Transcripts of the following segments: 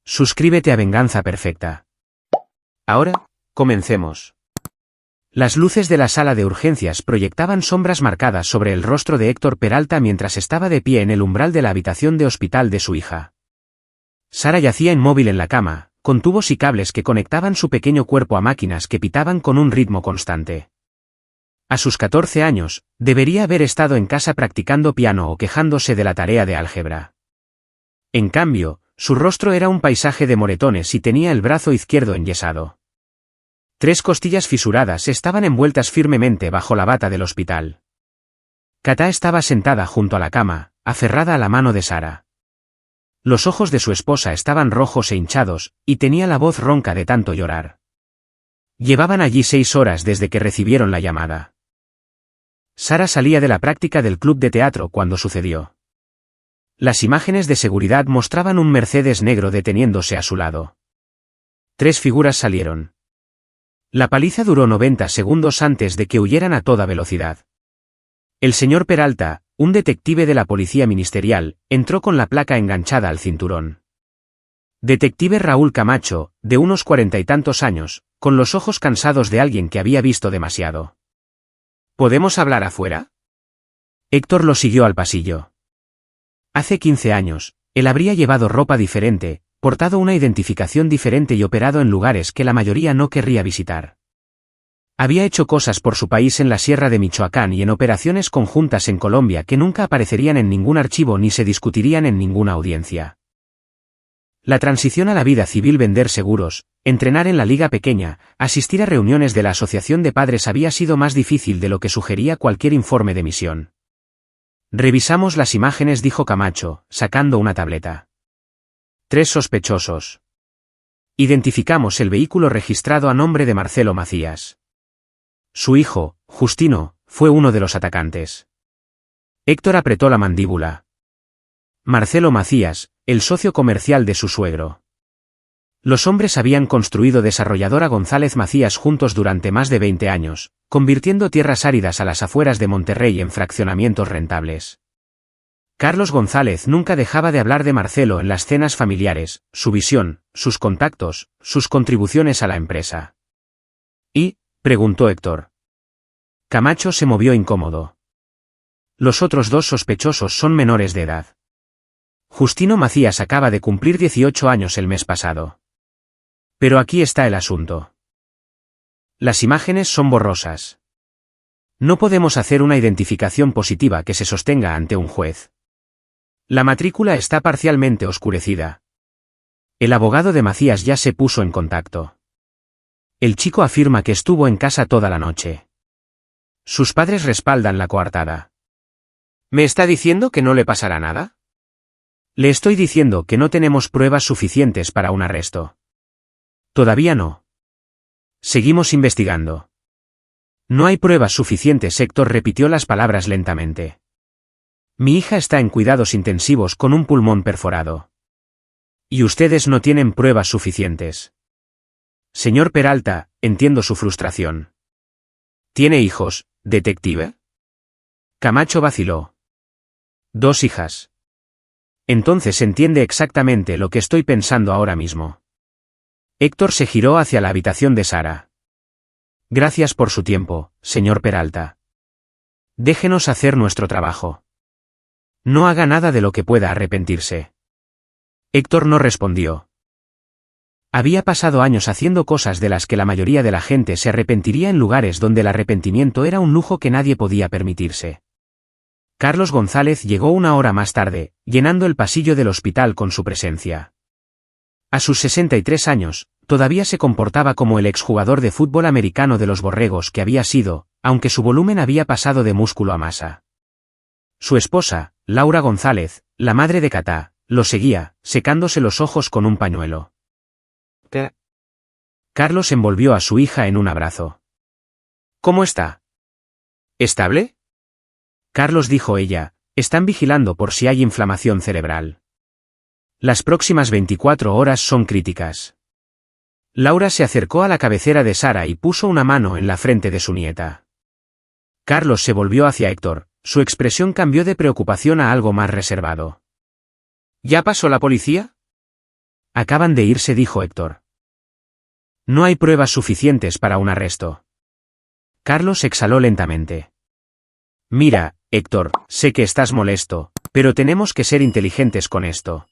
Suscríbete a Venganza Perfecta. Ahora, comencemos. Las luces de la sala de urgencias proyectaban sombras marcadas sobre el rostro de Héctor Peralta mientras estaba de pie en el umbral de la habitación de hospital de su hija. Sara yacía inmóvil en la cama, con tubos y cables que conectaban su pequeño cuerpo a máquinas que pitaban con un ritmo constante. A sus 14 años, debería haber estado en casa practicando piano o quejándose de la tarea de álgebra. En cambio, su rostro era un paisaje de moretones y tenía el brazo izquierdo enyesado. 3 costillas fisuradas estaban envueltas firmemente bajo la bata del hospital. Katá estaba sentada junto a la cama, aferrada a la mano de Sara. Los ojos de su esposa estaban rojos e hinchados, y tenía la voz ronca de tanto llorar. Llevaban allí 6 horas desde que recibieron la llamada. Sara salía de la práctica del club de teatro cuando sucedió. Las imágenes de seguridad mostraban un Mercedes negro deteniéndose a su lado. 3 figuras salieron. La paliza duró 90 segundos antes de que huyeran a toda velocidad. El señor Peralta, un detective de la policía ministerial, entró con la placa enganchada al cinturón. Detective Raúl Camacho, de unos 40 y tantos años, con los ojos cansados de alguien que había visto demasiado. ¿Podemos hablar afuera? Héctor lo siguió al pasillo. Hace 15 años, él habría llevado ropa diferente, portado una identificación diferente y operado en lugares que la mayoría no querría visitar. Había hecho cosas por su país en la Sierra de Michoacán y en operaciones conjuntas en Colombia que nunca aparecerían en ningún archivo ni se discutirían en ninguna audiencia. La transición a la vida civil, vender seguros, entrenar en la liga pequeña, asistir a reuniones de la asociación de padres había sido más difícil de lo que sugería cualquier informe de misión. Revisamos las imágenes, dijo Camacho, sacando una tableta. 3 sospechosos. Identificamos el vehículo registrado a nombre de Marcelo Macías. Su hijo, Justino, fue uno de los atacantes. Héctor apretó la mandíbula. Marcelo Macías, el socio comercial de su suegro. Los hombres habían construido Desarrolladora González Macías juntos durante más de 20 años, convirtiendo tierras áridas a las afueras de Monterrey en fraccionamientos rentables. Carlos González nunca dejaba de hablar de Marcelo en las cenas familiares, su visión, sus contactos, sus contribuciones a la empresa. ¿Y? Preguntó Héctor. Camacho se movió incómodo. Los otros 2 sospechosos son menores de edad. Justino Macías acaba de cumplir 18 años el mes pasado. Pero aquí está el asunto. Las imágenes son borrosas. No podemos hacer una identificación positiva que se sostenga ante un juez. La matrícula está parcialmente oscurecida. El abogado de Macías ya se puso en contacto. El chico afirma que estuvo en casa toda la noche. Sus padres respaldan la coartada. ¿Me está diciendo que no le pasará nada? Le estoy diciendo que no tenemos pruebas suficientes para un arresto. Todavía no. Seguimos investigando. No hay pruebas suficientes. Héctor repitió las palabras lentamente. Mi hija está en cuidados intensivos con un pulmón perforado. Y ustedes no tienen pruebas suficientes. Señor Peralta, entiendo su frustración. ¿Tiene hijos, detective? Camacho vaciló. 2 hijas. Entonces entiende exactamente lo que estoy pensando ahora mismo. Héctor se giró hacia la habitación de Sara. Gracias por su tiempo, señor Peralta. Déjenos hacer nuestro trabajo. No haga nada de lo que pueda arrepentirse. Héctor no respondió. Había pasado años haciendo cosas de las que la mayoría de la gente se arrepentiría en lugares donde el arrepentimiento era un lujo que nadie podía permitirse. Carlos González llegó 1 hora más tarde, llenando el pasillo del hospital con su presencia. A sus 63 años, todavía se comportaba como el exjugador de fútbol americano de los Borregos que había sido, aunque su volumen había pasado de músculo a masa. Su esposa, Laura González, la madre de Katá, lo seguía, secándose los ojos con un pañuelo. ¿Qué? Carlos envolvió a su hija en un abrazo. ¿Cómo está? ¿Estable? Carlos, dijo ella, están vigilando por si hay inflamación cerebral. Las próximas 24 horas son críticas. Laura se acercó a la cabecera de Sara y puso una mano en la frente de su nieta. Carlos se volvió hacia Héctor, su expresión cambió de preocupación a algo más reservado. ¿Ya pasó la policía? Acaban de irse, dijo Héctor. No hay pruebas suficientes para un arresto. Carlos exhaló lentamente. Mira, Héctor, sé que estás molesto, pero tenemos que ser inteligentes con esto.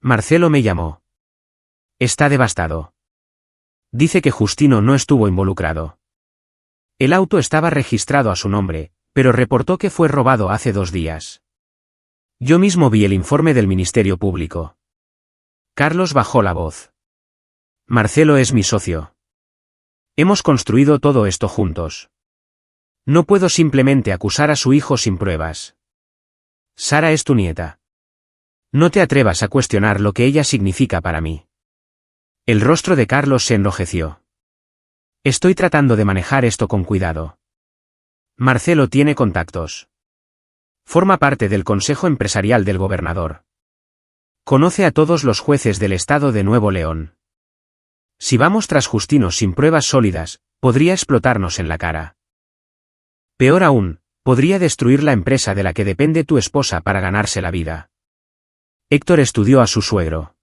Marcelo me llamó. Está devastado. Dice que Justino no estuvo involucrado. El auto estaba registrado a su nombre, pero reportó que fue robado hace 2 días. Yo mismo vi el informe del Ministerio Público. Carlos bajó la voz. Marcelo es mi socio. Hemos construido todo esto juntos. No puedo simplemente acusar a su hijo sin pruebas. Sara es tu nieta. No te atrevas a cuestionar lo que ella significa para mí. El rostro de Carlos se enrojeció. Estoy tratando de manejar esto con cuidado. Marcelo tiene contactos. Forma parte del Consejo Empresarial del Gobernador. Conoce a todos los jueces del Estado de Nuevo León. Si vamos tras Justino sin pruebas sólidas, podría explotarnos en la cara. Peor aún, podría destruir la empresa de la que depende tu esposa para ganarse la vida. Héctor estudió a su suegro.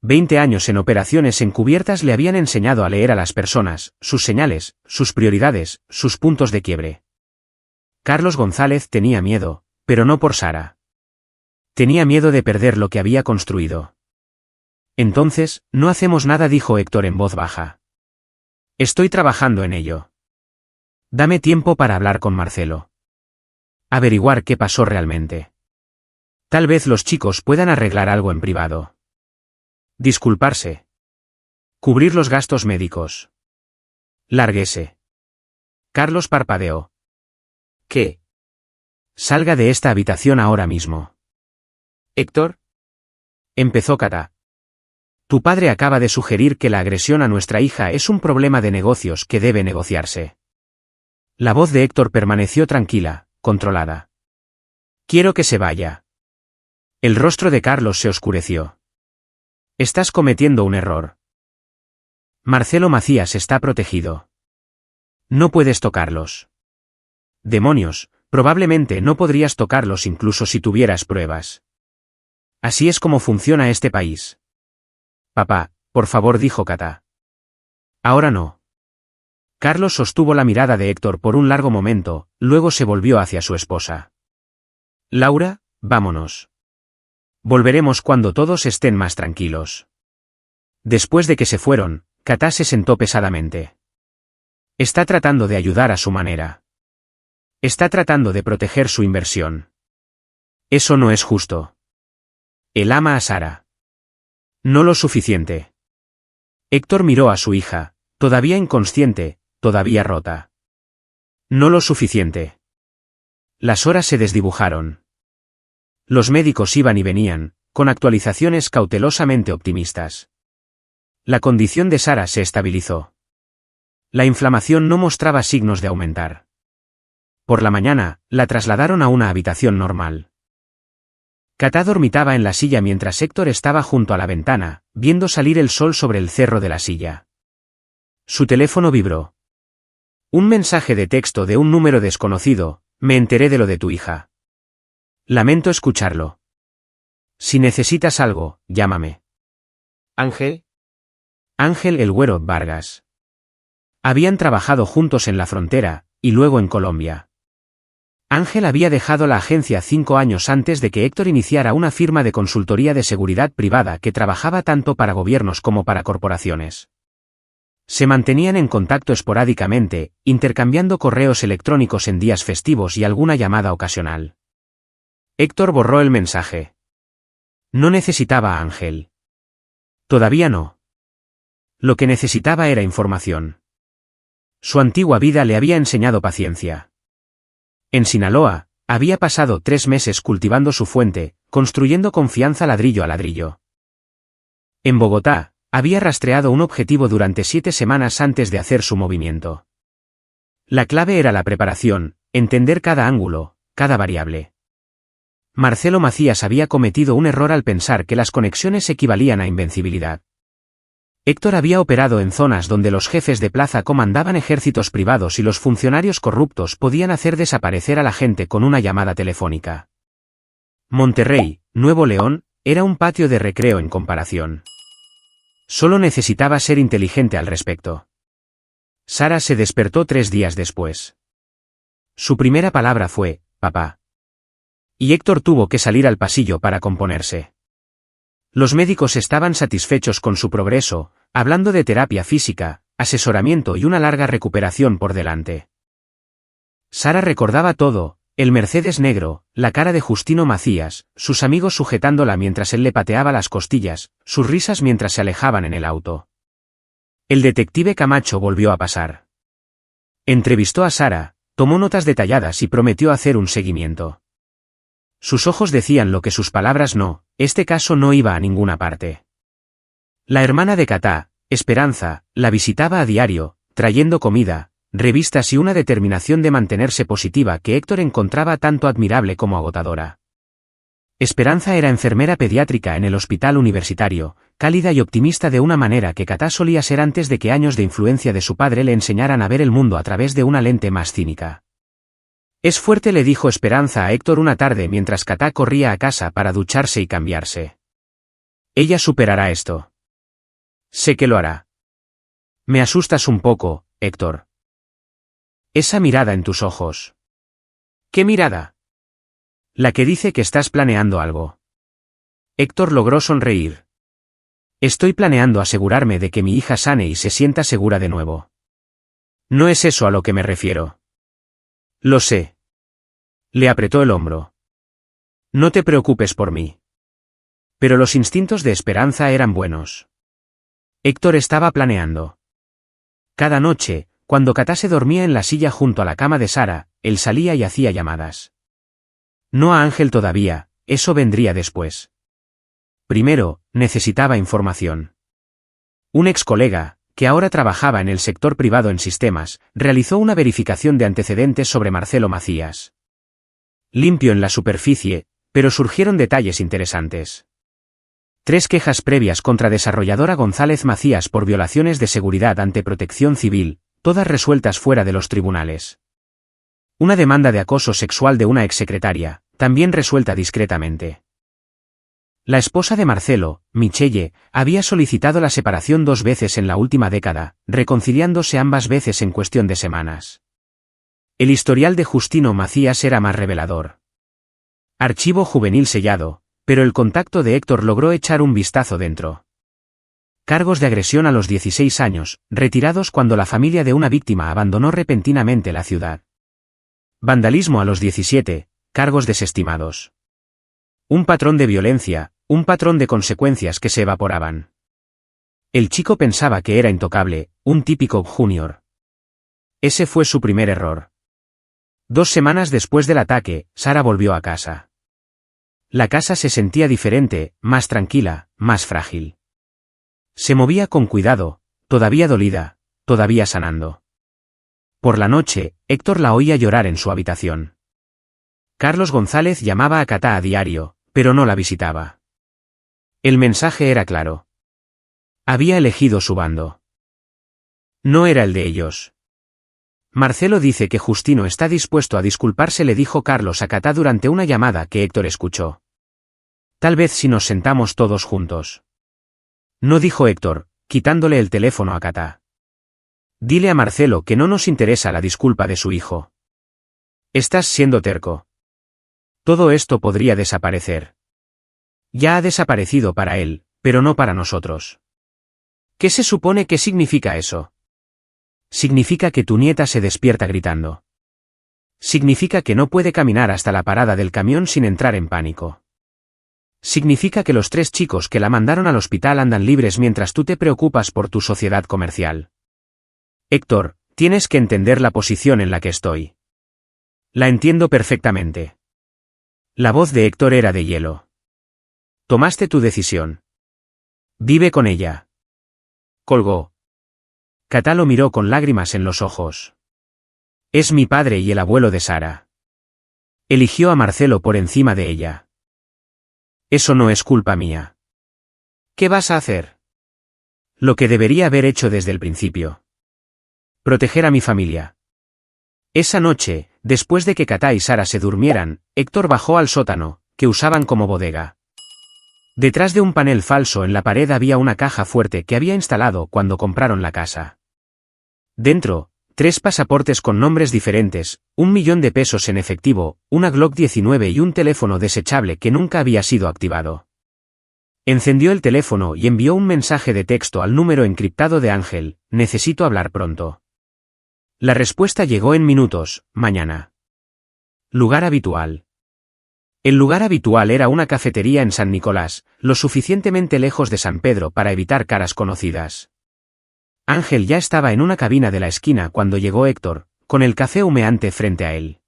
20 años en operaciones encubiertas le habían enseñado a leer a las personas, sus señales, sus prioridades, sus puntos de quiebre. Carlos González tenía miedo, pero no por Sara. Tenía miedo de perder lo que había construido. Entonces, no hacemos nada, dijo Héctor en voz baja. Estoy trabajando en ello. Dame tiempo para hablar con Marcelo. Averiguar qué pasó realmente. Tal vez los chicos puedan arreglar algo en privado. Disculparse. Cubrir los gastos médicos. Lárguese. Carlos parpadeó. ¿Qué? Salga de esta habitación ahora mismo. Héctor. Empezó Cata. Tu padre acaba de sugerir que la agresión a nuestra hija es un problema de negocios que debe negociarse. La voz de Héctor permaneció tranquila, controlada. Quiero que se vaya. El rostro de Carlos se oscureció. Estás cometiendo un error. Marcelo Macías está protegido. No puedes tocarlos. Demonios, probablemente no podrías tocarlos incluso si tuvieras pruebas. Así es como funciona este país. Papá, por favor, dijo Cata. Ahora no. Carlos sostuvo la mirada de Héctor por un largo momento, luego se volvió hacia su esposa. Laura, vámonos. Volveremos cuando todos estén más tranquilos. Después de que se fueron, Cata se sentó pesadamente. Está tratando de ayudar a su manera. Está tratando de proteger su inversión. Eso no es justo. Él ama a Sara. No lo suficiente. Héctor miró a su hija, todavía inconsciente, todavía rota. No lo suficiente. Las horas se desdibujaron. Los médicos iban y venían, con actualizaciones cautelosamente optimistas. La condición de Sara se estabilizó. La inflamación no mostraba signos de aumentar. Por la mañana, la trasladaron a una habitación normal. Cata dormitaba en la silla mientras Héctor estaba junto a la ventana, viendo salir el sol sobre el cerro de la silla. Su teléfono vibró. Un mensaje de texto de un número desconocido: me enteré de lo de tu hija. Lamento escucharlo. Si necesitas algo, llámame. Ángel. Ángel el Güero Vargas. Habían trabajado juntos en la frontera, y luego en Colombia. Ángel había dejado la agencia 5 años antes de que Héctor iniciara una firma de consultoría de seguridad privada que trabajaba tanto para gobiernos como para corporaciones. Se mantenían en contacto esporádicamente, intercambiando correos electrónicos en días festivos y alguna llamada ocasional. Héctor borró el mensaje. No necesitaba a Ángel. Todavía no. Lo que necesitaba era información. Su antigua vida le había enseñado paciencia. En Sinaloa, había pasado 3 meses cultivando su fuente, construyendo confianza ladrillo a ladrillo. En Bogotá, había rastreado un objetivo durante 7 semanas antes de hacer su movimiento. La clave era la preparación, entender cada ángulo, cada variable. Marcelo Macías había cometido un error al pensar que las conexiones equivalían a invencibilidad. Héctor había operado en zonas donde los jefes de plaza comandaban ejércitos privados y los funcionarios corruptos podían hacer desaparecer a la gente con una llamada telefónica. Monterrey, Nuevo León, era un patio de recreo en comparación. Solo necesitaba ser inteligente al respecto. Sara se despertó 3 días después. Su primera palabra fue, papá. Y Héctor tuvo que salir al pasillo para componerse. Los médicos estaban satisfechos con su progreso, hablando de terapia física, asesoramiento y una larga recuperación por delante. Sara recordaba todo, el Mercedes negro, la cara de Justino Macías, sus amigos sujetándola mientras él le pateaba las costillas, sus risas mientras se alejaban en el auto. El detective Camacho volvió a pasar. Entrevistó a Sara, tomó notas detalladas y prometió hacer un seguimiento. Sus ojos decían lo que sus palabras no, este caso no iba a ninguna parte. La hermana de Catá, Esperanza, la visitaba a diario, trayendo comida, revistas y una determinación de mantenerse positiva que Héctor encontraba tanto admirable como agotadora. Esperanza era enfermera pediátrica en el hospital universitario, cálida y optimista de una manera que Catá solía ser antes de que años de influencia de su padre le enseñaran a ver el mundo a través de una lente más cínica. Es fuerte, le dijo Esperanza a Héctor una tarde mientras Catá corría a casa para ducharse y cambiarse. Ella superará esto. Sé que lo hará. Me asustas un poco, Héctor. Esa mirada en tus ojos. ¿Qué mirada? La que dice que estás planeando algo. Héctor logró sonreír. Estoy planeando asegurarme de que mi hija sane y se sienta segura de nuevo. No es eso a lo que me refiero. Lo sé. Le apretó el hombro. No te preocupes por mí. Pero los instintos de Esperanza eran buenos. Héctor estaba planeando. Cada noche, cuando Catá se dormía en la silla junto a la cama de Sara, él salía y hacía llamadas. No a Ángel todavía, eso vendría después. Primero, necesitaba información. Un ex colega, que ahora trabajaba en el sector privado en sistemas, realizó una verificación de antecedentes sobre Marcelo Macías. Limpio en la superficie, pero surgieron detalles interesantes. 3 quejas previas contra desarrolladora González Macías por violaciones de seguridad ante Protección Civil, todas resueltas fuera de los tribunales. Una demanda de acoso sexual de una exsecretaria, también resuelta discretamente. La esposa de Marcelo, Michelle, había solicitado la separación 2 veces en la última década, reconciliándose ambas veces en cuestión de semanas. El historial de Justino Macías era más revelador. Archivo juvenil sellado, pero el contacto de Héctor logró echar un vistazo dentro. Cargos de agresión a los 16 años, retirados cuando la familia de una víctima abandonó repentinamente la ciudad. Vandalismo a los 17, cargos desestimados. Un patrón de violencia, un patrón de consecuencias que se evaporaban. El chico pensaba que era intocable, un típico junior. Ese fue su primer error. 2 semanas después del ataque, Sara volvió a casa. La casa se sentía diferente, más tranquila, más frágil. Se movía con cuidado, todavía dolida, todavía sanando. Por la noche, Héctor la oía llorar en su habitación. Carlos González llamaba a Catá a diario, pero no la visitaba. El mensaje era claro. Había elegido su bando. No era el de ellos. Marcelo dice que Justino está dispuesto a disculparse, le dijo Carlos a Catá durante una llamada que Héctor escuchó. Tal vez si nos sentamos todos juntos. No, dijo Héctor, quitándole el teléfono a Catá. Dile a Marcelo que no nos interesa la disculpa de su hijo. Estás siendo terco. Todo esto podría desaparecer. Ya ha desaparecido para él, pero no para nosotros. ¿Qué se supone que significa eso? Significa que tu nieta se despierta gritando. Significa que no puede caminar hasta la parada del camión sin entrar en pánico. Significa que los 3 chicos que la mandaron al hospital andan libres mientras tú te preocupas por tu sociedad comercial. Héctor, tienes que entender la posición en la que estoy. La entiendo perfectamente. La voz de Héctor era de hielo. Tomaste tu decisión. Vive con ella. Colgó. Catá lo miró con lágrimas en los ojos. Es mi padre y el abuelo de Sara. Eligió a Marcelo por encima de ella. Eso no es culpa mía. ¿Qué vas a hacer? Lo que debería haber hecho desde el principio. Proteger a mi familia. Esa noche, después de que Catá y Sara se durmieran, Héctor bajó al sótano, que usaban como bodega. Detrás de un panel falso en la pared había una caja fuerte que había instalado cuando compraron la casa. Dentro, 3 pasaportes con nombres diferentes, 1.000.000 de pesos en efectivo, una Glock 19 y un teléfono desechable que nunca había sido activado. Encendió el teléfono y envió un mensaje de texto al número encriptado de Ángel: necesito hablar pronto. La respuesta llegó en minutos: mañana. Lugar habitual. El lugar habitual era una cafetería en San Nicolás, lo suficientemente lejos de San Pedro para evitar caras conocidas. Ángel ya estaba en una cabina de la esquina cuando llegó Héctor, con el café humeante frente a él.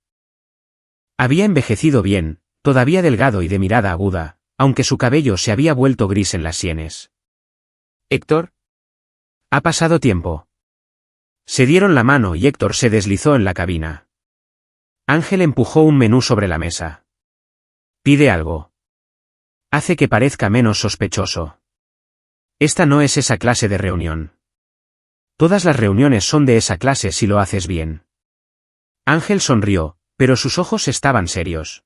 Había envejecido bien, todavía delgado y de mirada aguda, aunque su cabello se había vuelto gris en las sienes. «¿Héctor? Ha pasado tiempo». Se dieron la mano y Héctor se deslizó en la cabina. Ángel empujó un menú sobre la mesa. «Pide algo. Hace que parezca menos sospechoso. Esta no es esa clase de reunión. Todas las reuniones son de esa clase si lo haces bien». Ángel sonrió, pero sus ojos estaban serios.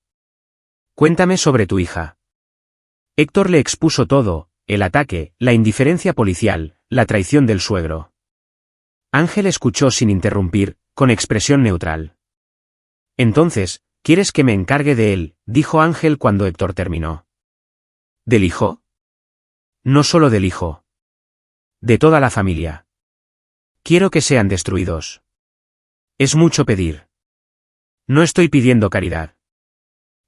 «Cuéntame sobre tu hija». Héctor le expuso todo: el ataque, la indiferencia policial, la traición del suegro. Ángel escuchó sin interrumpir, con expresión neutral. «Entonces, ¿quieres que me encargue de él?», dijo Ángel cuando Héctor terminó. «¿Del hijo?». «No solo del hijo. De toda la familia. Quiero que sean destruidos». «Es mucho pedir». «No estoy pidiendo caridad.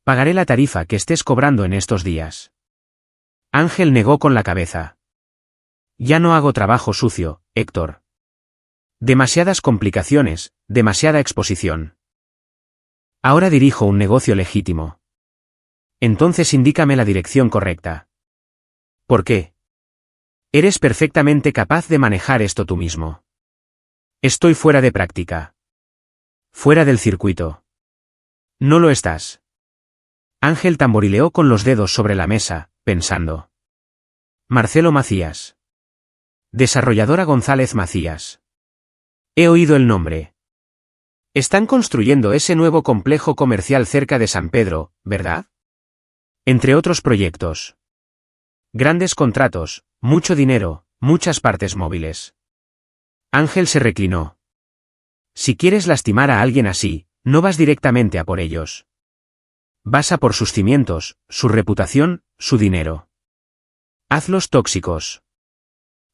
Pagaré la tarifa que estés cobrando en estos días». Ángel negó con la cabeza. «Ya no hago trabajo sucio, Héctor. Demasiadas complicaciones, demasiada exposición. Ahora dirijo un negocio legítimo». «Entonces indícame la dirección correcta». «¿Por qué? Eres perfectamente capaz de manejar esto tú mismo». «Estoy fuera de práctica. Fuera del circuito». «No lo estás». Ángel tamborileó con los dedos sobre la mesa, pensando. «Marcelo Macías. Desarrolladora González Macías. He oído el nombre. Están construyendo ese nuevo complejo comercial cerca de San Pedro, ¿verdad? Entre otros proyectos. Grandes contratos, mucho dinero, muchas partes móviles». Ángel se reclinó. «Si quieres lastimar a alguien así, no vas directamente a por ellos. Vas a por sus cimientos, su reputación, su dinero. Hazlos tóxicos.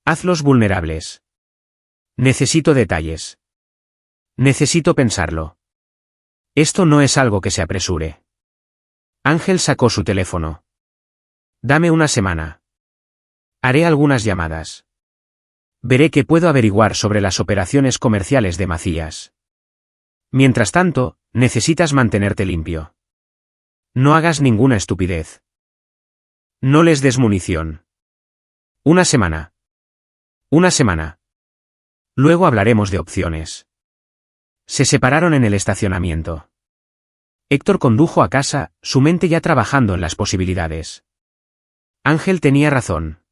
Hazlos vulnerables. Necesito detalles. Necesito pensarlo. Esto no es algo que se apresure». Ángel sacó su teléfono. «Dame una semana. Haré algunas llamadas. Veré qué puedo averiguar sobre las operaciones comerciales de Macías. Mientras tanto, necesitas mantenerte limpio. No hagas ninguna estupidez. No les des munición. Una semana. Una semana. Luego hablaremos de opciones». Se separaron en el estacionamiento. Héctor condujo a casa, su mente ya trabajando en las posibilidades. Ángel tenía razón.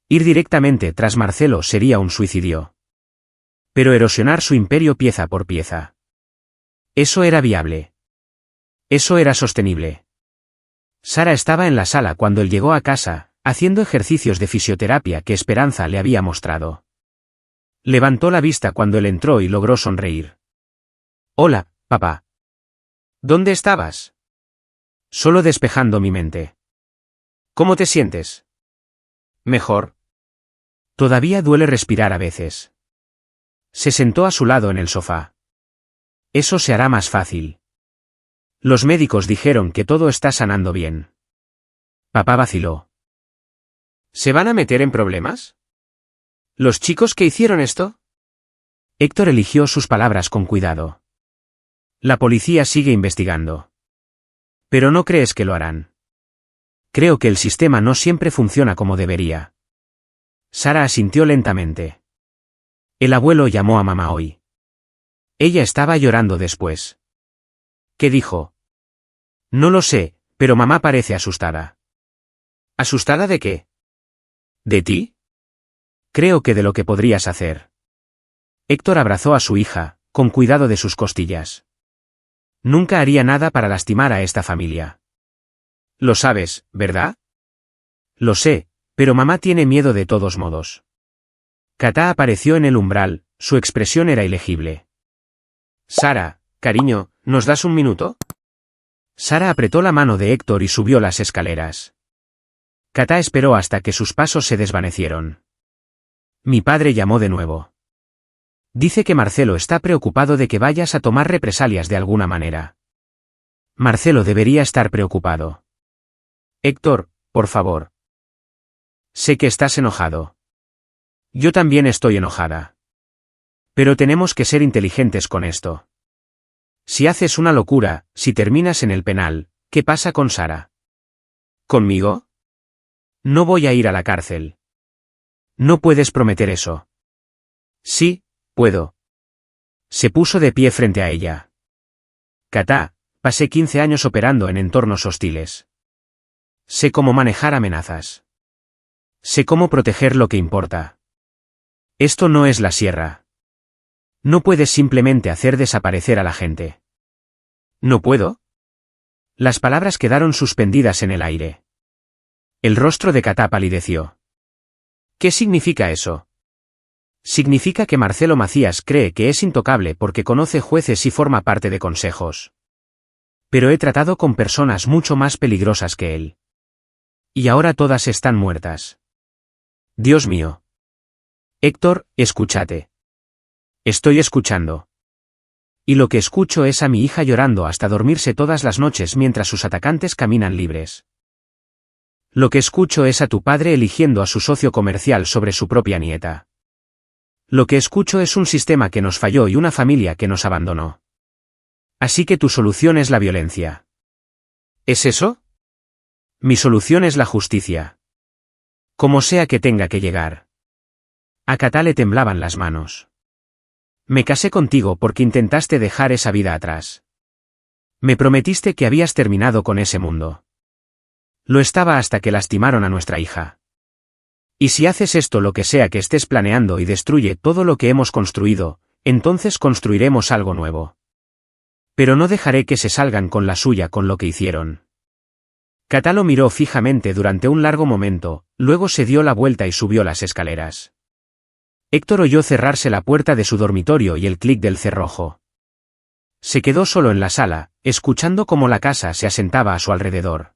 Ir directamente tras Marcelo sería un suicidio. Pero erosionar su imperio pieza por pieza. Eso era viable. Eso era sostenible. Sara estaba en la sala cuando él llegó a casa, haciendo ejercicios de fisioterapia que Esperanza le había mostrado. Levantó la vista cuando él entró y logró sonreír. «Hola, papá». «¿Dónde estabas?» «Solo despejando mi mente». «¿Cómo te sientes?» «Mejor». «Todavía duele respirar a veces». Se sentó a su lado en el sofá. «Eso se hará más fácil. Los médicos dijeron que todo está sanando bien». Papá vaciló. «¿Se van a meter en problemas? ¿Los chicos que hicieron esto?» Héctor eligió sus palabras con cuidado. «La policía sigue investigando. Pero no crees que lo harán. Creo que el sistema no siempre funciona como debería». Sara asintió lentamente. «El abuelo llamó a mamá hoy. Ella estaba llorando después». «¿Qué dijo?» «No lo sé, pero mamá parece asustada». «¿Asustada de qué?» «¿De ti?» «Creo que de lo que podrías hacer». Héctor abrazó a su hija, con cuidado de sus costillas. «Nunca haría nada para lastimar a esta familia. Lo sabes, ¿verdad?» Lo sé, pero mamá tiene miedo de todos modos. Katá apareció en el umbral, su expresión era ilegible. Sara, cariño, ¿nos das un minuto? Sara apretó la mano de Héctor y subió las escaleras. Katá esperó hasta que sus pasos se desvanecieron. Mi padre llamó de nuevo. Dice que Marcelo está preocupado de que vayas a tomar represalias de alguna manera. Marcelo debería estar preocupado. Héctor, por favor. Sé que estás enojado. Yo también estoy enojada. Pero tenemos que ser inteligentes con esto. Si haces una locura, si terminas en el penal, ¿qué pasa con Sara? ¿Conmigo? No voy a ir a la cárcel. No puedes prometer eso. Sí, puedo. Se puso de pie frente a ella. Katá, pasé 15 años operando en entornos hostiles. Sé cómo manejar amenazas. Sé cómo proteger lo que importa. Esto no es la sierra. No puedes simplemente hacer desaparecer a la gente. ¿No puedo? Las palabras quedaron suspendidas en el aire. El rostro de Katá palideció. ¿Qué significa eso? Significa que Marcelo Macías cree que es intocable porque conoce jueces y forma parte de consejos. Pero he tratado con personas mucho más peligrosas que él. Y ahora todas están muertas. Dios mío. Héctor, escúchate. Estoy escuchando. Y lo que escucho es a mi hija llorando hasta dormirse todas las noches mientras sus atacantes caminan libres. Lo que escucho es a tu padre eligiendo a su socio comercial sobre su propia nieta. Lo que escucho es un sistema que nos falló y una familia que nos abandonó. Así que tu solución es la violencia. ¿Es eso? Mi solución es la justicia. Como sea que tenga que llegar. A Katá le temblaban las manos. Me casé contigo porque intentaste dejar esa vida atrás. Me prometiste que habías terminado con ese mundo. Lo estaba hasta que lastimaron a nuestra hija. Y si haces esto lo que sea que estés planeando y destruye todo lo que hemos construido, entonces construiremos algo nuevo. Pero no dejaré que se salgan con la suya con lo que hicieron. Katá lo miró fijamente durante un largo momento, luego se dio la vuelta y subió las escaleras. Héctor oyó cerrarse la puerta de su dormitorio y el clic del cerrojo. Se quedó solo en la sala, escuchando cómo la casa se asentaba a su alrededor.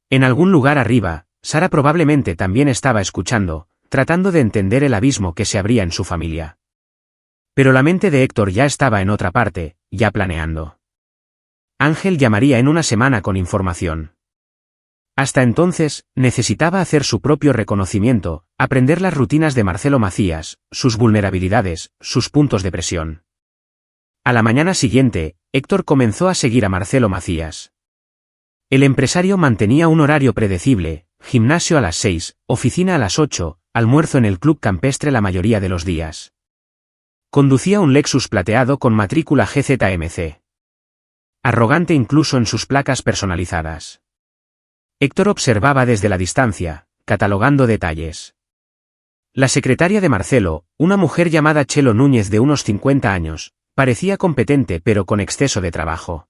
En algún lugar arriba, Sara probablemente también estaba escuchando, tratando de entender el abismo que se abría en su familia. Pero la mente de Héctor ya estaba en otra parte, ya planeando. Ángel llamaría en una semana con información. Hasta entonces, necesitaba hacer su propio reconocimiento, aprender las rutinas de Marcelo Macías, sus vulnerabilidades, sus puntos de presión. A la mañana siguiente, Héctor comenzó a seguir a Marcelo Macías. El empresario mantenía un horario predecible, gimnasio a las 6, oficina a las 8, almuerzo en el club campestre la mayoría de los días. Conducía un Lexus plateado con matrícula GZMC. Arrogante incluso en sus placas personalizadas. Héctor observaba desde la distancia, catalogando detalles. La secretaria de Marcelo, una mujer llamada Chelo Núñez de unos 50 años, parecía competente pero con exceso de trabajo.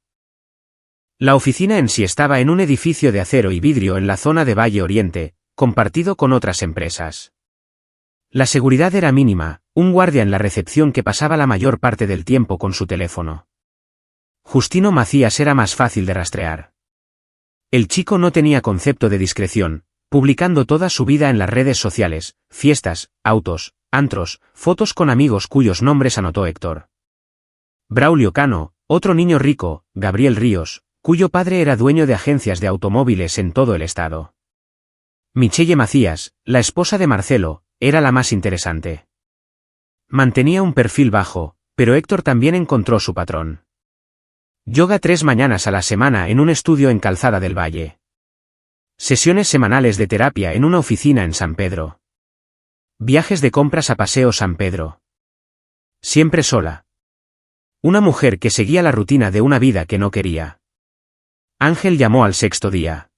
La oficina en sí estaba en un edificio de acero y vidrio en la zona de Valle Oriente, compartido con otras empresas. La seguridad era mínima, un guardia en la recepción que pasaba la mayor parte del tiempo con su teléfono. Justino Macías era más fácil de rastrear. El chico no tenía concepto de discreción, publicando toda su vida en las redes sociales, fiestas, autos, antros, fotos con amigos cuyos nombres anotó Héctor. Braulio Cano, otro niño rico, Gabriel Ríos, cuyo padre era dueño de agencias de automóviles en todo el estado. Michelle Macías, la esposa de Marcelo, era la más interesante. Mantenía un perfil bajo, pero Héctor también encontró su patrón. Yoga 3 mañanas a la semana en un estudio en Calzada del Valle. Sesiones semanales de terapia en una oficina en San Pedro. Viajes de compras a Paseo San Pedro. Siempre sola. Una mujer que seguía la rutina de una vida que no quería. Ángel llamó al 6º día.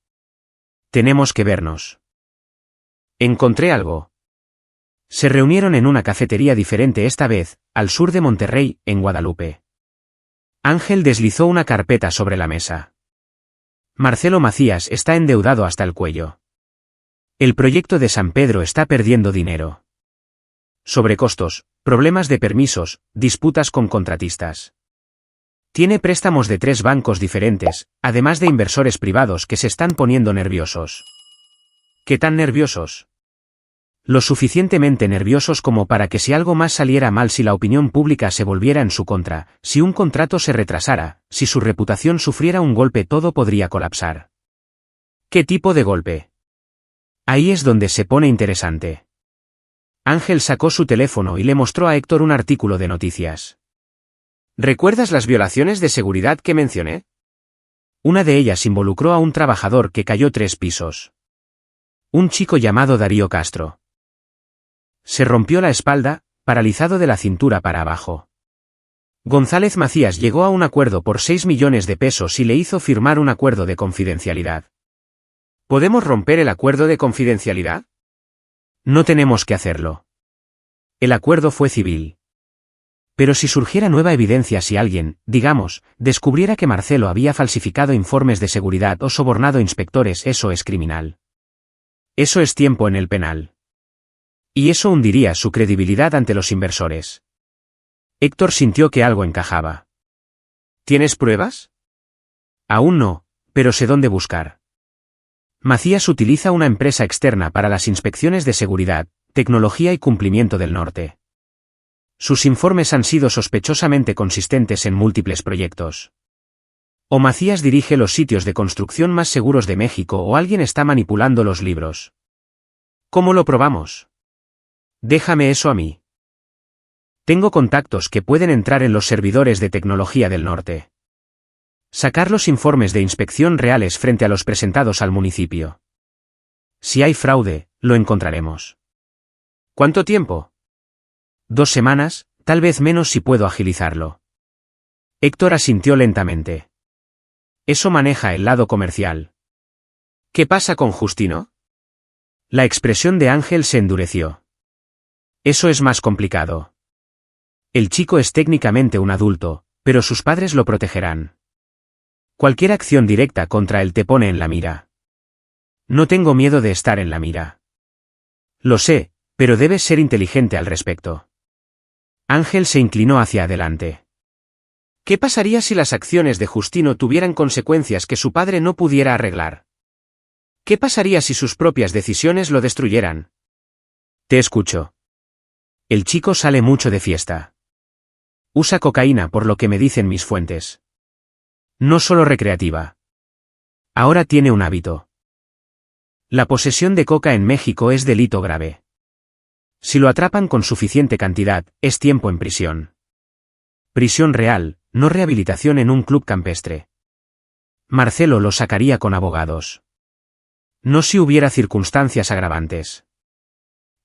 Tenemos que vernos. Encontré algo. Se reunieron en una cafetería diferente esta vez, al sur de Monterrey, en Guadalupe. Ángel deslizó una carpeta sobre la mesa. Marcelo Macías está endeudado hasta el cuello. El proyecto de San Pedro está perdiendo dinero. Sobrecostos, problemas de permisos, disputas con contratistas. Tiene préstamos de 3 bancos diferentes, además de inversores privados que se están poniendo nerviosos. ¿Qué tan nerviosos? Lo suficientemente nerviosos como para que si algo más saliera mal, si la opinión pública se volviera en su contra, si un contrato se retrasara, si su reputación sufriera un golpe, todo podría colapsar. ¿Qué tipo de golpe? Ahí es donde se pone interesante. Ángel sacó su teléfono y le mostró a Héctor un artículo de noticias. ¿Recuerdas las violaciones de seguridad que mencioné? Una de ellas involucró a un trabajador que cayó 3 pisos. Un chico llamado Darío Castro. Se rompió la espalda, paralizado de la cintura para abajo. González Macías llegó a un acuerdo por 6 millones de pesos y le hizo firmar un acuerdo de confidencialidad. ¿Podemos romper el acuerdo de confidencialidad? No tenemos que hacerlo. El acuerdo fue civil. Pero si surgiera nueva evidencia, si alguien, digamos, descubriera que Marcelo había falsificado informes de seguridad o sobornado inspectores, eso es criminal. Eso es tiempo en el penal. Y eso hundiría su credibilidad ante los inversores. Héctor sintió que algo encajaba. ¿Tienes pruebas? Aún no, pero sé dónde buscar. Macías utiliza una empresa externa para las inspecciones de seguridad, tecnología y cumplimiento del norte. Sus informes han sido sospechosamente consistentes en múltiples proyectos. O Macías dirige los sitios de construcción más seguros de México o alguien está manipulando los libros. ¿Cómo lo probamos? Déjame eso a mí. Tengo contactos que pueden entrar en los servidores de tecnología del norte. Sacar los informes de inspección reales frente a los presentados al municipio. Si hay fraude, lo encontraremos. ¿Cuánto tiempo? 2 semanas, tal vez menos si puedo agilizarlo. Héctor asintió lentamente. Eso maneja el lado comercial. ¿Qué pasa con Justino? La expresión de Ángel se endureció. Eso es más complicado. El chico es técnicamente un adulto, pero sus padres lo protegerán. Cualquier acción directa contra él te pone en la mira. No tengo miedo de estar en la mira. Lo sé, pero debes ser inteligente al respecto. Ángel se inclinó hacia adelante. ¿Qué pasaría si las acciones de Justino tuvieran consecuencias que su padre no pudiera arreglar? ¿Qué pasaría si sus propias decisiones lo destruyeran? Te escucho. El chico sale mucho de fiesta. Usa cocaína por lo que me dicen mis fuentes. No solo recreativa. Ahora tiene un hábito. La posesión de coca en México es delito grave. Si lo atrapan con suficiente cantidad, es tiempo en prisión. Prisión real, no rehabilitación en un club campestre. Marcelo lo sacaría con abogados. No si hubiera circunstancias agravantes.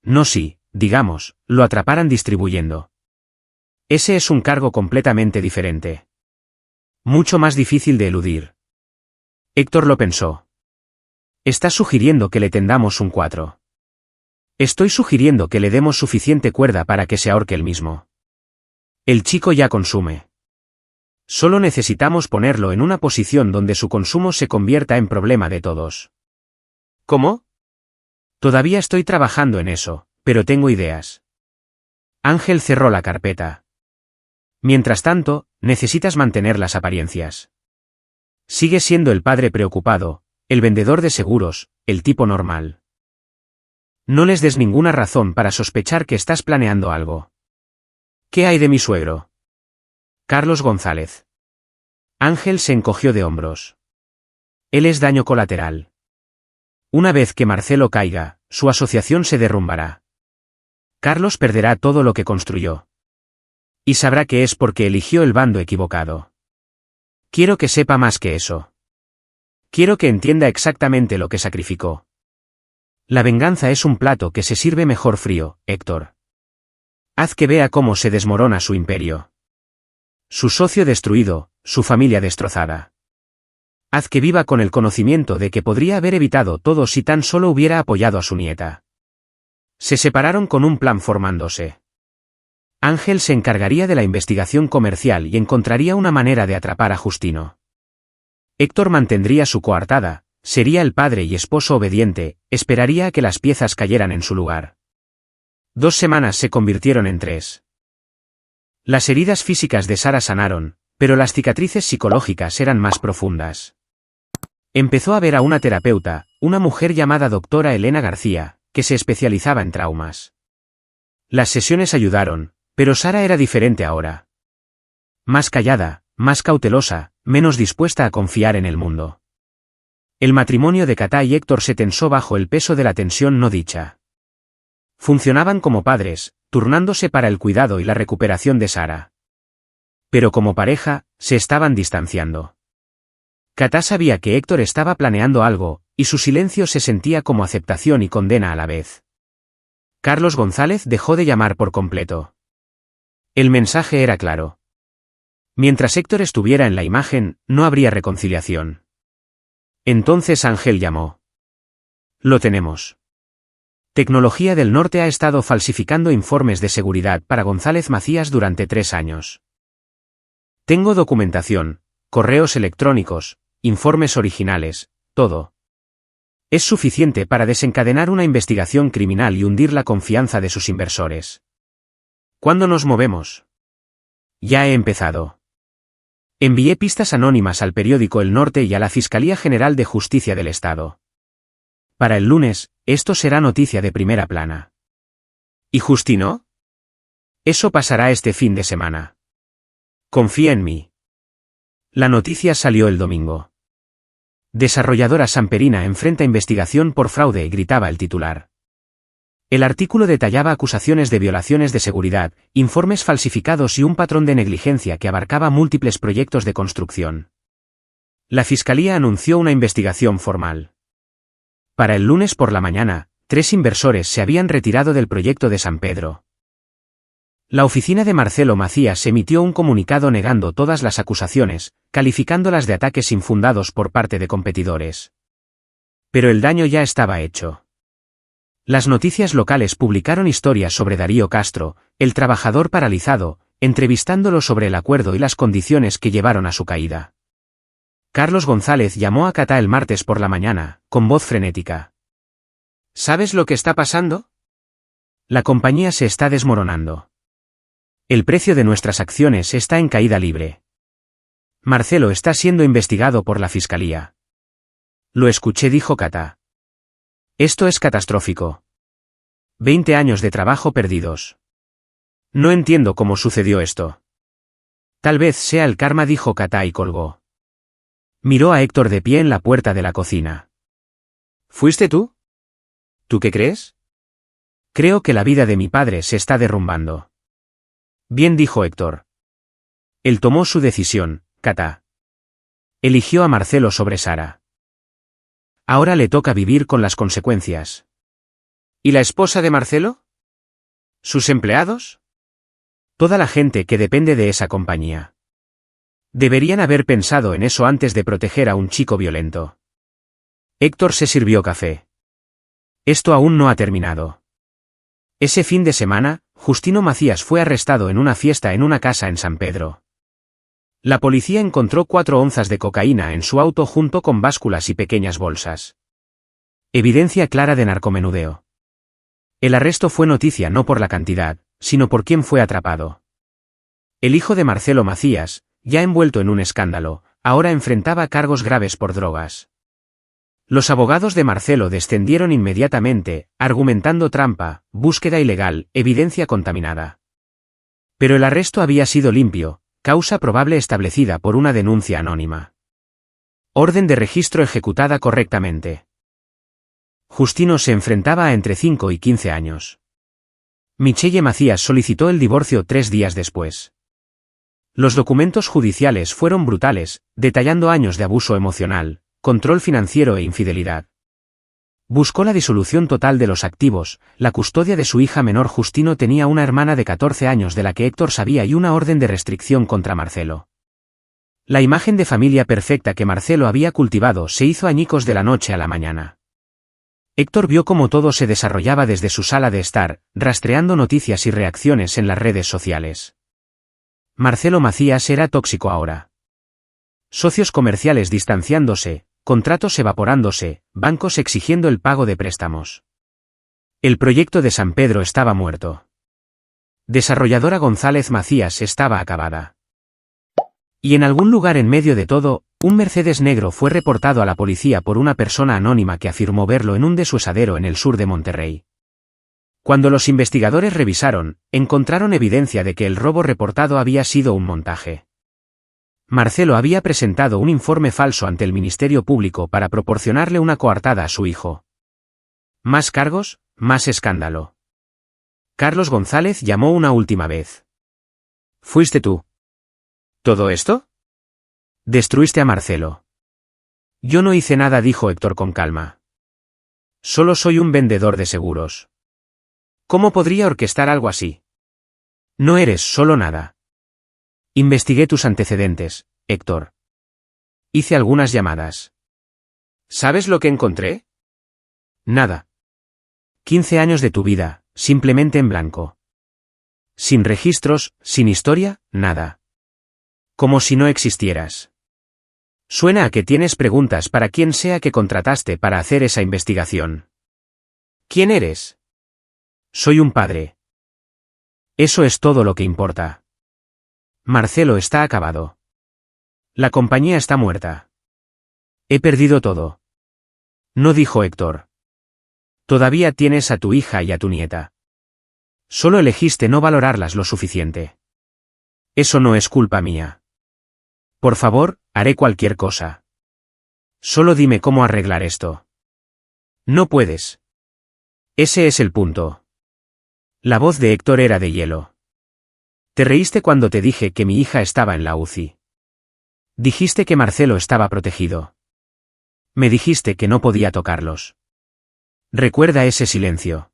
No si, digamos, lo atraparan distribuyendo. Ese es un cargo completamente diferente. Mucho más difícil de eludir. Héctor lo pensó. Estás sugiriendo que le tendamos un 4. Estoy sugiriendo que le demos suficiente cuerda para que se ahorque él mismo. El chico ya consume. Solo necesitamos ponerlo en una posición donde su consumo se convierta en problema de todos. ¿Cómo? Todavía estoy trabajando en eso, pero tengo ideas. Ángel cerró la carpeta. Mientras tanto, necesitas mantener las apariencias. Sigue siendo el padre preocupado, el vendedor de seguros, el tipo normal. No les des ninguna razón para sospechar que estás planeando algo. ¿Qué hay de mi suegro? Carlos González. Ángel se encogió de hombros. Él es daño colateral. Una vez que Marcelo caiga, su asociación se derrumbará. Carlos perderá todo lo que construyó. Y sabrá que es porque eligió el bando equivocado. Quiero que sepa más que eso. Quiero que entienda exactamente lo que sacrificó. La venganza es un plato que se sirve mejor frío, Héctor. Haz que vea cómo se desmorona su imperio. Su socio destruido, su familia destrozada. Haz que viva con el conocimiento de que podría haber evitado todo si tan solo hubiera apoyado a su nieta. Se separaron con un plan formándose. Ángel se encargaría de la investigación comercial y encontraría una manera de atrapar a Justino. Héctor mantendría su coartada, Sería el padre y esposo obediente, esperaría a que las piezas cayeran en su lugar. 2 semanas se convirtieron en 3. Las heridas físicas de Sara sanaron, pero las cicatrices psicológicas eran más profundas. Empezó a ver a una terapeuta, una mujer llamada doctora Elena García, que se especializaba en traumas. Las sesiones ayudaron, pero Sara era diferente ahora. Más callada, más cautelosa, menos dispuesta a confiar en el mundo. El matrimonio de Katá y Héctor se tensó bajo el peso de la tensión no dicha. Funcionaban como padres, turnándose para el cuidado y la recuperación de Sara. Pero como pareja, se estaban distanciando. Katá sabía que Héctor estaba planeando algo, y su silencio se sentía como aceptación y condena a la vez. Carlos González dejó de llamar por completo. El mensaje era claro. Mientras Héctor estuviera en la imagen, no habría reconciliación. Entonces Ángel llamó. Lo tenemos. Tecnología del Norte ha estado falsificando informes de seguridad para González Macías durante 3 años. Tengo documentación, correos electrónicos, informes originales, todo. Es suficiente para desencadenar una investigación criminal y hundir la confianza de sus inversores. ¿Cuándo nos movemos? Ya he empezado. Envié pistas anónimas al periódico El Norte y a la Fiscalía General de Justicia del Estado. Para el lunes, esto será noticia de primera plana. ¿Y Justino? Eso pasará este fin de semana. Confía en mí. La noticia salió el domingo. Desarrolladora samperina enfrenta investigación por fraude, gritaba el titular. El artículo detallaba acusaciones de violaciones de seguridad, informes falsificados y un patrón de negligencia que abarcaba múltiples proyectos de construcción. La Fiscalía anunció una investigación formal. Para el lunes por la mañana, 3 inversores se habían retirado del proyecto de San Pedro. La oficina de Marcelo Macías emitió un comunicado negando todas las acusaciones, calificándolas de ataques infundados por parte de competidores. Pero el daño ya estaba hecho. Las noticias locales publicaron historias sobre Darío Castro, el trabajador paralizado, entrevistándolo sobre el acuerdo y las condiciones que llevaron a su caída. Carlos González llamó a Katá el martes por la mañana, con voz frenética. ¿Sabes lo que está pasando? La compañía se está desmoronando. El precio de nuestras acciones está en caída libre. Marcelo está siendo investigado por la Fiscalía. Lo escuché, dijo Katá. Esto es catastrófico. 20 años de trabajo perdidos. No entiendo cómo sucedió esto. Tal vez sea el karma, dijo Katá y colgó. Miró a Héctor de pie en la puerta de la cocina. ¿Fuiste tú? ¿Tú qué crees? Creo que la vida de mi padre se está derrumbando. Bien, dijo Héctor. Él tomó su decisión, Katá. Eligió a Marcelo sobre Sara. Ahora le toca vivir con las consecuencias. ¿Y la esposa de Marcelo? ¿Sus empleados? Toda la gente que depende de esa compañía. Deberían haber pensado en eso antes de proteger a un chico violento. Héctor se sirvió café. Esto aún no ha terminado. Ese fin de semana, Justino Macías fue arrestado en una fiesta en una casa en San Pedro. La policía encontró 4 onzas de cocaína en su auto junto con básculas y pequeñas bolsas. Evidencia clara de narcomenudeo. El arresto fue noticia no por la cantidad, sino por quién fue atrapado. El hijo de Marcelo Macías, ya envuelto en un escándalo, ahora enfrentaba cargos graves por drogas. Los abogados de Marcelo descendieron inmediatamente, argumentando trampa, búsqueda ilegal, evidencia contaminada. Pero el arresto había sido limpio, causa probable establecida por una denuncia anónima. Orden de registro ejecutada correctamente. Justino se enfrentaba a entre 5 y 15 años. Michelle Macías solicitó el divorcio 3 días después. Los documentos judiciales fueron brutales, detallando años de abuso emocional, control financiero e infidelidad. Buscó la disolución total de los activos, la custodia de su hija menor. Justino tenía una hermana de 14 años de la que Héctor sabía y una orden de restricción contra Marcelo. La imagen de familia perfecta que Marcelo había cultivado se hizo añicos de la noche a la mañana. Héctor vio cómo todo se desarrollaba desde su sala de estar, rastreando noticias y reacciones en las redes sociales. Marcelo Macías era tóxico ahora. Socios comerciales distanciándose, contratos evaporándose, bancos exigiendo el pago de préstamos. El proyecto de San Pedro estaba muerto. Desarrolladora González Macías estaba acabada. Y en algún lugar en medio de todo, un Mercedes negro fue reportado a la policía por una persona anónima que afirmó verlo en un desuesadero en el sur de Monterrey. Cuando los investigadores revisaron, encontraron evidencia de que el robo reportado había sido un montaje. Marcelo había presentado un informe falso ante el Ministerio Público para proporcionarle una coartada a su hijo. Más cargos, más escándalo. Carlos González llamó una última vez. ¿Fuiste tú? ¿Todo esto? Destruiste a Marcelo. Yo no hice nada, dijo Héctor con calma. Solo soy un vendedor de seguros. ¿Cómo podría orquestar algo así? No eres solo nada. Investigué tus antecedentes, Héctor. Hice algunas llamadas. ¿Sabes lo que encontré? Nada. 15 años de tu vida, simplemente en blanco. Sin registros, sin historia, nada. Como si no existieras. Suena a que tienes preguntas para quien sea que contrataste para hacer esa investigación. ¿Quién eres? Soy un padre. Eso es todo lo que importa. Marcelo está acabado. La compañía está muerta. He perdido todo. No, dijo Héctor. Todavía tienes a tu hija y a tu nieta. Solo elegiste no valorarlas lo suficiente. Eso no es culpa mía. Por favor, haré cualquier cosa. Solo dime cómo arreglar esto. No puedes. Ese es el punto. La voz de Héctor era de hielo. Te reíste cuando te dije que mi hija estaba en la UCI. Dijiste que Marcelo estaba protegido. Me dijiste que no podía tocarlos. Recuerda ese silencio.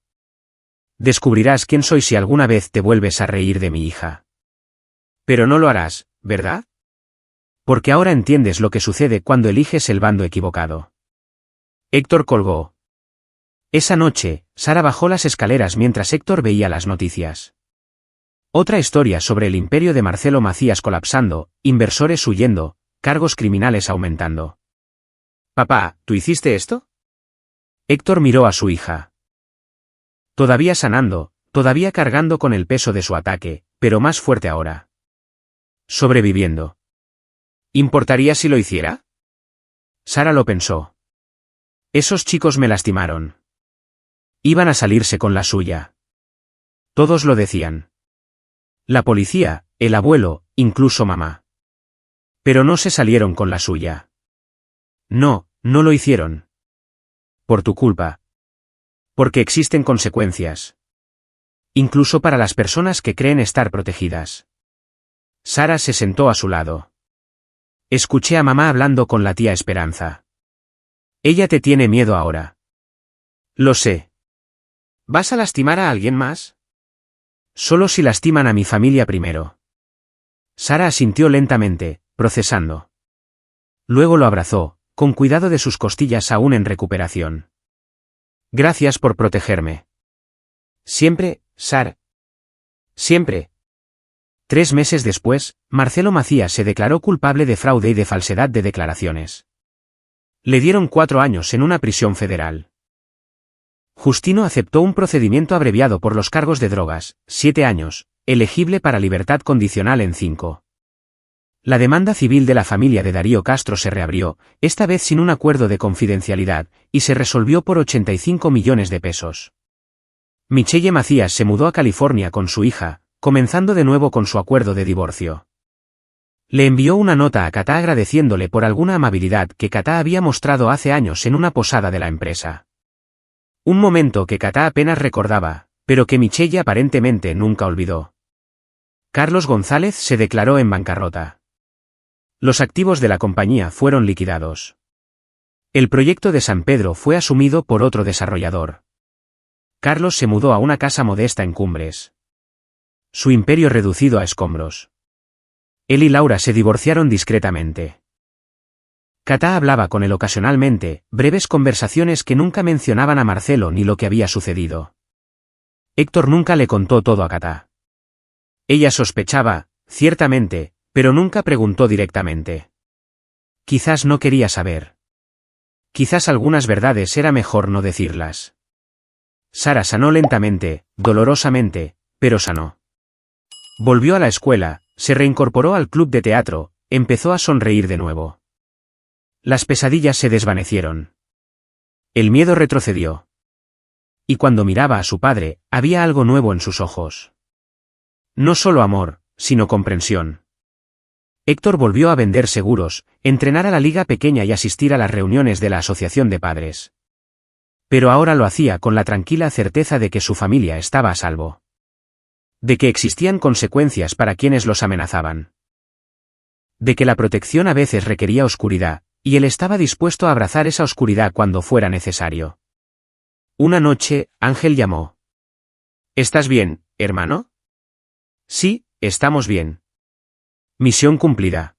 Descubrirás quién soy si alguna vez te vuelves a reír de mi hija. Pero no lo harás, ¿verdad? Porque ahora entiendes lo que sucede cuando eliges el bando equivocado. Héctor colgó. Esa noche, Sara bajó las escaleras mientras Héctor veía las noticias. Otra historia sobre el imperio de Marcelo Macías colapsando, inversores huyendo, cargos criminales aumentando. Papá, ¿tú hiciste esto? Héctor miró a su hija. Todavía sanando, todavía cargando con el peso de su ataque, pero más fuerte ahora. Sobreviviendo. ¿Importaría si lo hiciera? Sara lo pensó. Esos chicos me lastimaron. Iban a salirse con la suya. Todos lo decían. La policía, el abuelo, incluso mamá. Pero no se salieron con la suya. No, no lo hicieron. Por tu culpa. Porque existen consecuencias. Incluso para las personas que creen estar protegidas. Sara se sentó a su lado. Escuché a mamá hablando con la tía Esperanza. Ella te tiene miedo ahora. Lo sé. ¿Vas a lastimar a alguien más? Solo si lastiman a mi familia primero. Sara asintió lentamente, procesando. Luego lo abrazó, con cuidado de sus costillas aún en recuperación. Gracias por protegerme. Siempre, Sara. Siempre. 3 meses después, Marcelo Macías se declaró culpable de fraude y de falsedad de declaraciones. Le dieron 4 años en una prisión federal. Justino aceptó un procedimiento abreviado por los cargos de drogas, 7 años, elegible para libertad condicional en 5. La demanda civil de la familia de Darío Castro se reabrió, esta vez sin un acuerdo de confidencialidad, y se resolvió por 85 millones de pesos. Michelle Macías se mudó a California con su hija, comenzando de nuevo con su acuerdo de divorcio. Le envió una nota a Catá agradeciéndole por alguna amabilidad que Catá había mostrado hace años en una posada de la empresa. Un momento que Catá apenas recordaba, pero que Michelle aparentemente nunca olvidó. Carlos González se declaró en bancarrota. Los activos de la compañía fueron liquidados. El proyecto de San Pedro fue asumido por otro desarrollador. Carlos se mudó a una casa modesta en Cumbres. Su imperio reducido a escombros. Él y Laura se divorciaron discretamente. Catá hablaba con él ocasionalmente, breves conversaciones que nunca mencionaban a Marcelo ni lo que había sucedido. Héctor nunca le contó todo a Catá. Ella sospechaba, ciertamente, pero nunca preguntó directamente. Quizás no quería saber. quizás algunas verdades era mejor no decirlas. Sara sanó lentamente, dolorosamente, pero sanó. Volvió a la escuela, se reincorporó al club de teatro, empezó a sonreír de nuevo. Las pesadillas se desvanecieron. El miedo retrocedió. Y cuando miraba a su padre, había algo nuevo en sus ojos. No solo amor, sino comprensión. Héctor volvió a vender seguros, entrenar a la liga pequeña y asistir a las reuniones de la asociación de padres. Pero ahora lo hacía con la tranquila certeza de que su familia estaba a salvo. De que existían consecuencias para quienes los amenazaban. De que la protección a veces requería oscuridad, y él estaba dispuesto a abrazar esa oscuridad cuando fuera necesario. Una noche, Ángel llamó. ¿Estás bien, hermano? Sí, estamos bien. Misión cumplida.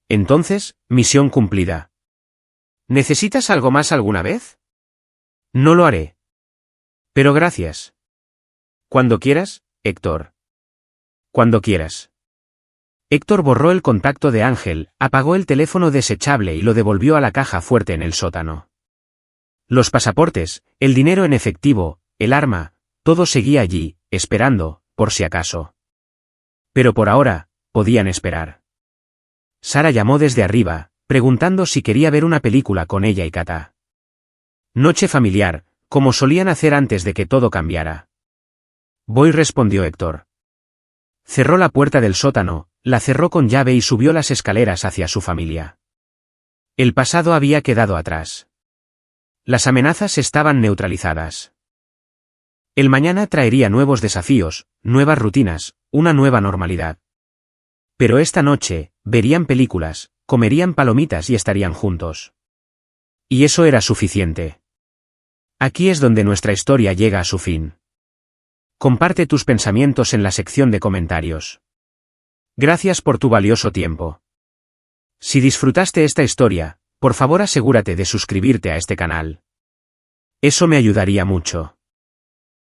Entonces, misión cumplida. ¿Necesitas algo más alguna vez? No lo haré. Pero gracias. Cuando quieras, Héctor. Cuando quieras. Héctor borró el contacto de Ángel, apagó el teléfono desechable y lo devolvió a la caja fuerte en el sótano. Los pasaportes, el dinero en efectivo, el arma, todo seguía allí, esperando, por si acaso. Pero por ahora, podían esperar. Sara llamó desde arriba, preguntando si quería ver una película con ella y Kata. Noche familiar, como solían hacer antes de que todo cambiara. Voy, respondió Héctor. Cerró la puerta del sótano, la cerró con llave y subió las escaleras hacia su familia. El pasado había quedado atrás. Las amenazas estaban neutralizadas. El mañana traería nuevos desafíos, nuevas rutinas, una nueva normalidad. Pero esta noche, verían películas, comerían palomitas y estarían juntos. Y eso era suficiente. Aquí es donde nuestra historia llega a su fin. Comparte tus pensamientos en la sección de comentarios. Gracias por tu valioso tiempo. Si disfrutaste esta historia, por favor asegúrate de suscribirte a este canal. Eso me ayudaría mucho.